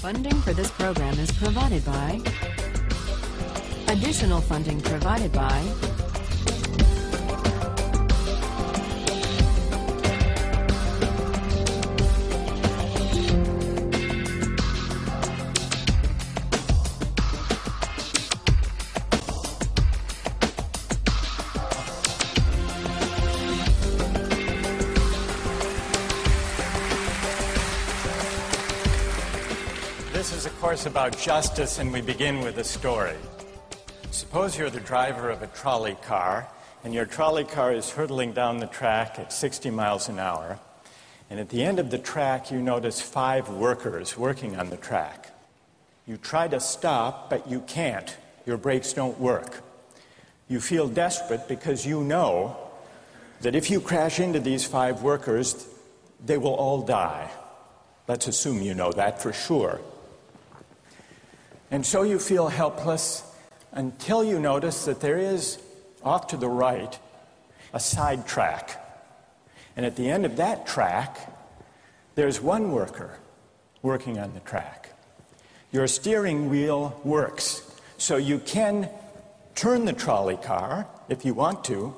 Funding for this program is provided by... Additional funding provided by... This is a course about justice, and we begin with a story. Suppose you're the driver of a trolley car, and your trolley car is hurtling down the track at 60 miles an hour, and at the end of the track you notice 5 workers working on the track. You try to stop, but you can't. Your brakes don't work. You feel desperate because you know that if you crash into these 5 workers, they will all die. Let's assume you know that for sure. And so you feel helpless until you notice that there is, off to the right, a side track. And at the end of that track, there's one worker working on the track. Your steering wheel works, so you can turn the trolley car, if you want to,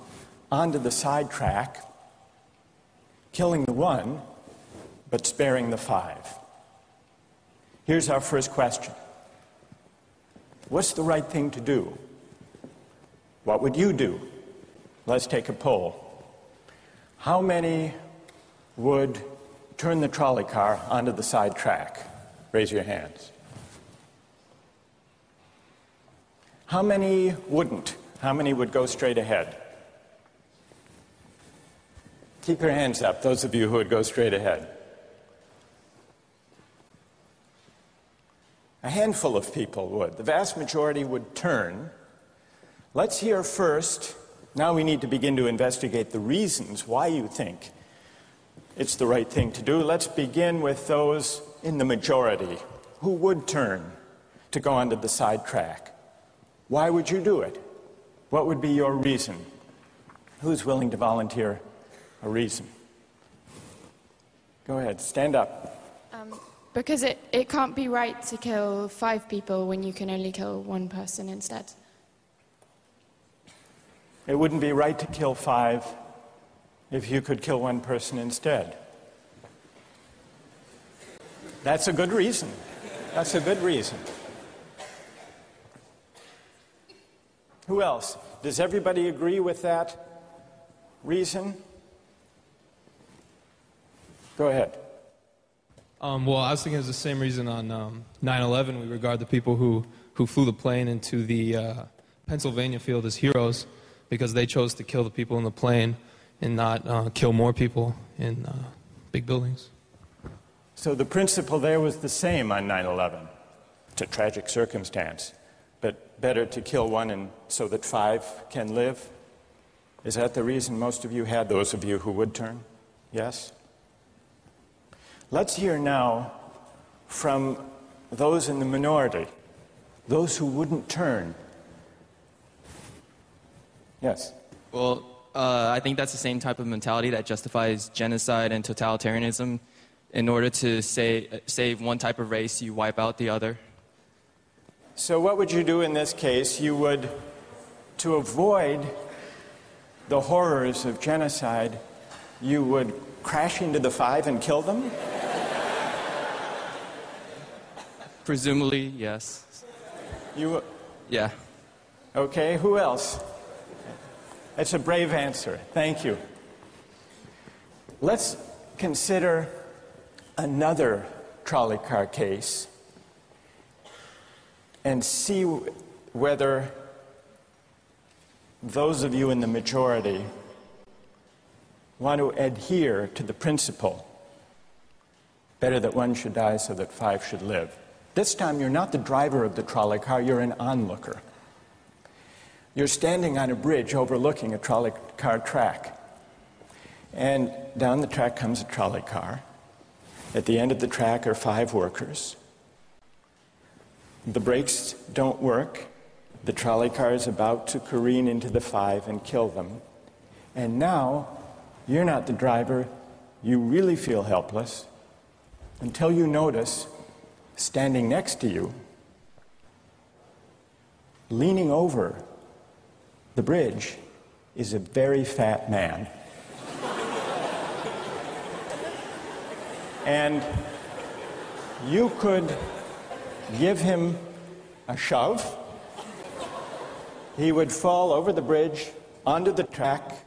onto the side track, killing the one, but sparing the 5. Here's our first question. What's the right thing to do? What would you do? Let's take a poll. How many would turn the trolley car onto the side track? Raise your hands. How many wouldn't? How many would go straight ahead? Keep your hands up, those of you who would go straight ahead. A handful of people would. The vast majority would turn. Let's hear first. Now we need to begin to investigate the reasons why you think it's the right thing to do. Let's begin with those in the majority who would turn to go onto the side track. Why would you do it? What would be your reason? Who's willing to volunteer a reason? Go ahead, stand up. Because it can't be right to kill 5 people when you can only kill 1 person instead. It wouldn't be right to kill 5 if you could kill 1 person instead. That's a good reason. That's a good reason. Who else? Does everybody agree with that reason? Go ahead. Well, I was thinking it's the same reason on 9/11. We regard the people who flew the plane into the Pennsylvania field as heroes because they chose to kill the people in the plane and not kill more people in big buildings. So the principle there was the same on 9/11. It's a tragic circumstance, but better to kill 1 and so that 5 can live? Is that the reason most of you had, those of you who would turn? Yes? Let's hear now from those in the minority, those who wouldn't turn. Yes? Well, I think that's the same type of mentality that justifies genocide and totalitarianism. In order to save one type of race, you wipe out the other. So what would you do in this case? You would, to avoid the horrors of genocide, you would crash into the 5 and kill them? Presumably, yes. You? Yeah. Okay, who else? That's a brave answer. Thank you. Let's consider another trolley car case and see whether those of you in the majority want to adhere to the principle, better that 1 should die so that 5 should live. This time you're not the driver of the trolley car, you're an onlooker. You're standing on a bridge overlooking a trolley car track. And down the track comes a trolley car. At the end of the track are 5 workers. The brakes don't work. The trolley car is about to careen into the 5 and kill them. And now, you're not the driver. You really feel helpless until you notice Standing next to you, leaning over the bridge, is a very fat man. And you could give him a shove. He would fall over the bridge, onto the track,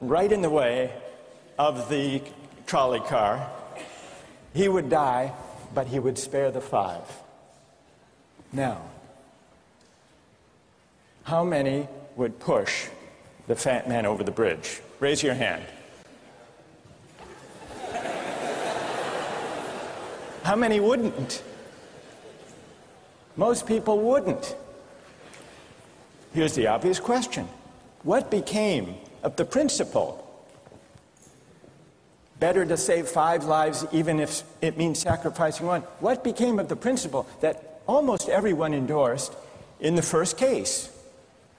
right in the way of the trolley car. He would die, but he would spare the 5. Now, how many would push the fat man over the bridge? Raise your hand. How many wouldn't? Most people wouldn't. Here's the obvious question. What became of the principle? Better to save 5 lives even if it means sacrificing 1. What became of the principle that almost everyone endorsed in the first case?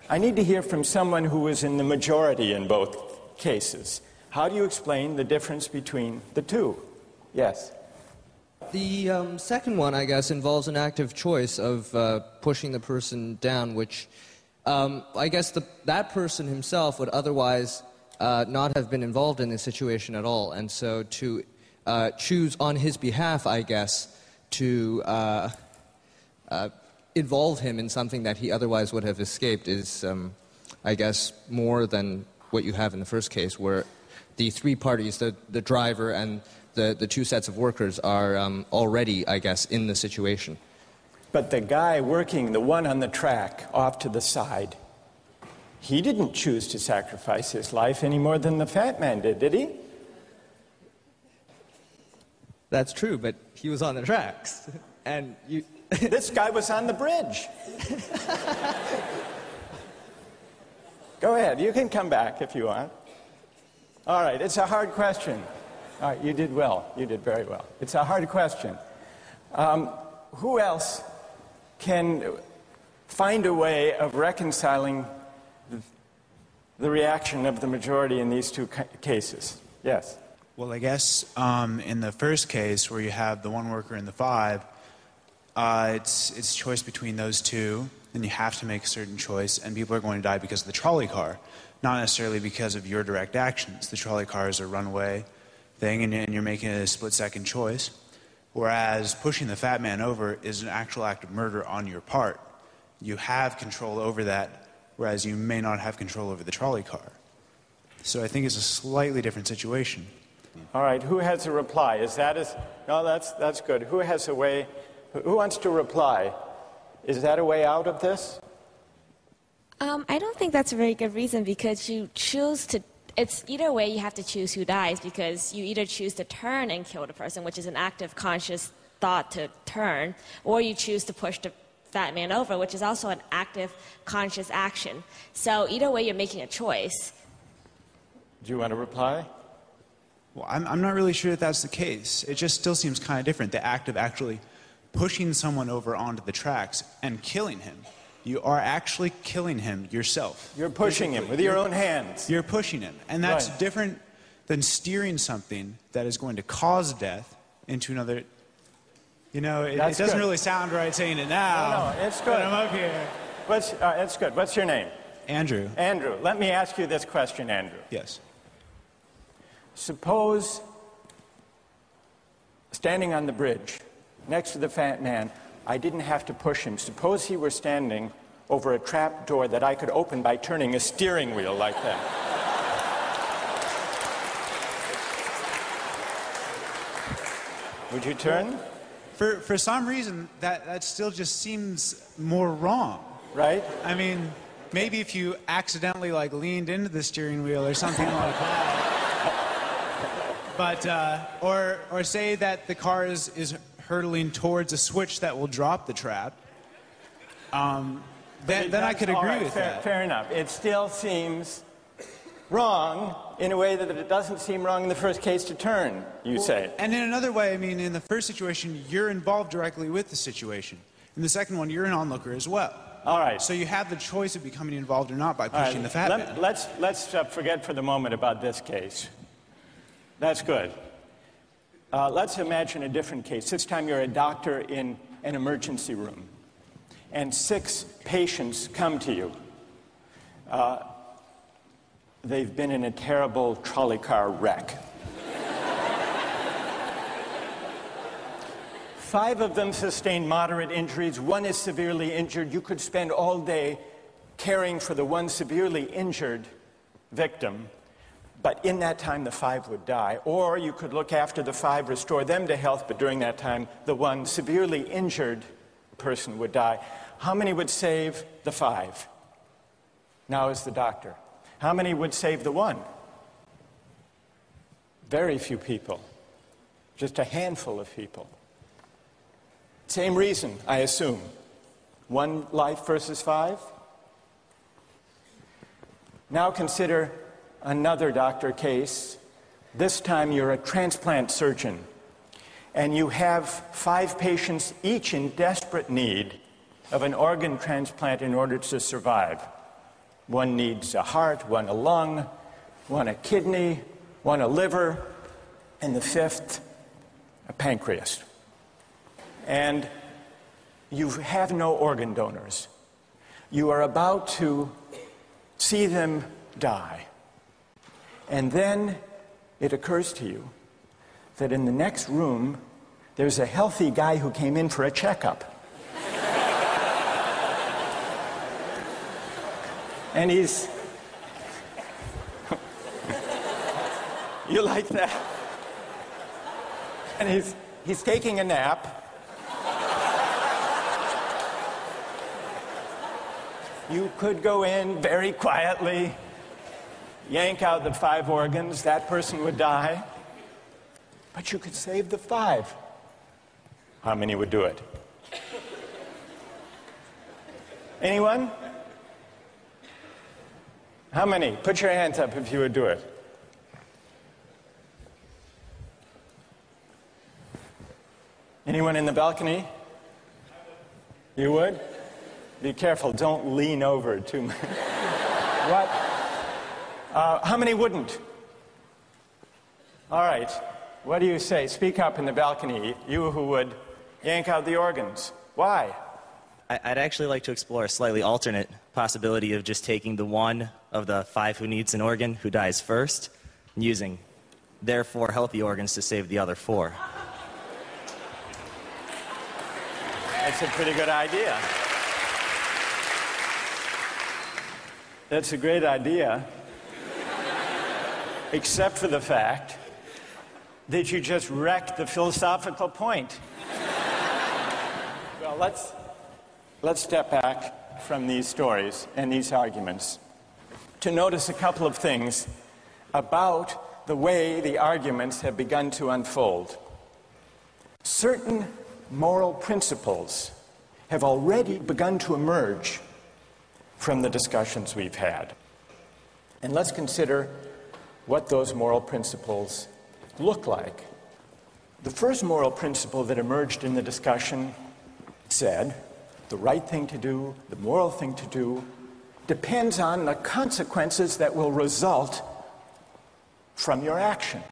I need to hear from someone who was in the majority in both cases. How do you explain the difference between the two? Yes? The second one, I guess, involves an active choice of pushing the person down, which I guess that person himself would otherwise not have been involved in this situation at all. And so to choose on his behalf, I guess, to involve him in something that he otherwise would have escaped is, I guess, more than what you have in the first case, where the 3 parties, the driver and the 2 sets of workers, are already, I guess, in the situation. But the guy working, the one on the track off to the side, he didn't choose to sacrifice his life any more than the fat man did he? That's true, but he was on the tracks. And you... This guy was on the bridge. Go ahead, you can come back if you want. All right, it's a hard question. All right, you did well. You did very well. It's a hard question. Who else can find a way of reconciling the reaction of the majority in these 2 cases? Yes? Well, I guess in the first case, where you have the 1 worker and the 5, it's choice between those 2, and you have to make a certain choice, and people are going to die because of the trolley car, not necessarily because of your direct actions. The trolley car is a runaway thing, and you're making a split-second choice, whereas pushing the fat man over is an actual act of murder on your part. You have control over that, whereas you may not have control over the trolley car. So I think it's a slightly different situation. All right, who has a reply? No, that's good. Who has a way? Who wants to reply? Is that a way out of this? I don't think that's a very good reason, because you choose to... It's either way you have to choose who dies, because you either choose to turn and kill the person, which is an active conscious thought to turn, or you choose to push the fat man over, which is also an active conscious action. So either way you're making a choice. Do you want to reply? Well, I'm not really sure that that's the case. It just still seems kind of different, the act of actually pushing someone over onto the tracks and killing him. You are actually killing him yourself. You're pushing him with your own hands. You're pushing him. And that's Right. different than steering something that is going to cause death into another... You know, it doesn't good. really sound right saying it now. No, it's good. But I'm up here. It's good. What's your name? Andrew. Andrew. Let me ask you this question, Andrew. Yes. Suppose, standing on the bridge next to the fat man, I didn't have to push him. Suppose he were standing over a trap door that I could open by turning a steering wheel like that. Would you turn? For some reason, that still just seems more wrong. Right? I mean, maybe if you accidentally, like, leaned into the steering wheel or something like that. But, or say that the car is hurtling towards a switch that will drop the trap. Then I could agree with that. Fair enough. It still seems wrong in a way that it doesn't seem wrong in the first case to turn, you say. And in another way, I mean, in the first situation, you're involved directly with the situation. In the second one, you're an onlooker as well. All right. So you have the choice of becoming involved or not by pushing the fat man. Let's forget for the moment about this case. That's good. Let's imagine a different case. This time you're a doctor in an emergency room, and 6 patients come to you. They've been in a terrible trolley car wreck. 5 of them sustained moderate injuries. 1 is severely injured. You could spend all day caring for the 1 severely injured victim, but in that time the 5 would die. Or you could look after the 5, restore them to health, but during that time the 1 severely injured person would die. How many would save the 5? Now is the doctor. How many would save the 1? Very few people. Just a handful of people. Same reason, I assume. 1 life versus 5? Now consider another doctor case. This time you're a transplant surgeon, and you have 5 patients, each in desperate need of an organ transplant in order to survive. 1 needs a heart, 1 a lung, 1 a kidney, 1 a liver, and the 5th, a pancreas. And you have no organ donors. You are about to see them die. And then it occurs to you that in the next room, there's a healthy guy who came in for a checkup. And he's... You like that? And he's taking a nap. You could go in very quietly, yank out the 5 organs, that person would die, but you could save the 5. How many would do it? Anyone? How many? Put your hands up if you would do it. Anyone in the balcony? You would? Be careful, don't lean over too much. What? How many wouldn't? All right, what do you say? Speak up in the balcony, you who would yank out the organs. Why? I'd actually like to explore a slightly alternate possibility of just taking the 1 of the 5 who needs an organ, who dies first, and using their 4 healthy organs to save the other 4. That's a pretty good idea. That's a great idea, except for the fact that you just wrecked the philosophical point. Well, let's step back from these stories and these arguments to notice a couple of things about the way the arguments have begun to unfold. Certain moral principles have already begun to emerge from the discussions we've had. And let's consider what those moral principles look like. The first moral principle that emerged in the discussion said, the right thing to do, the moral thing to do, depends on the consequences that will result from your action.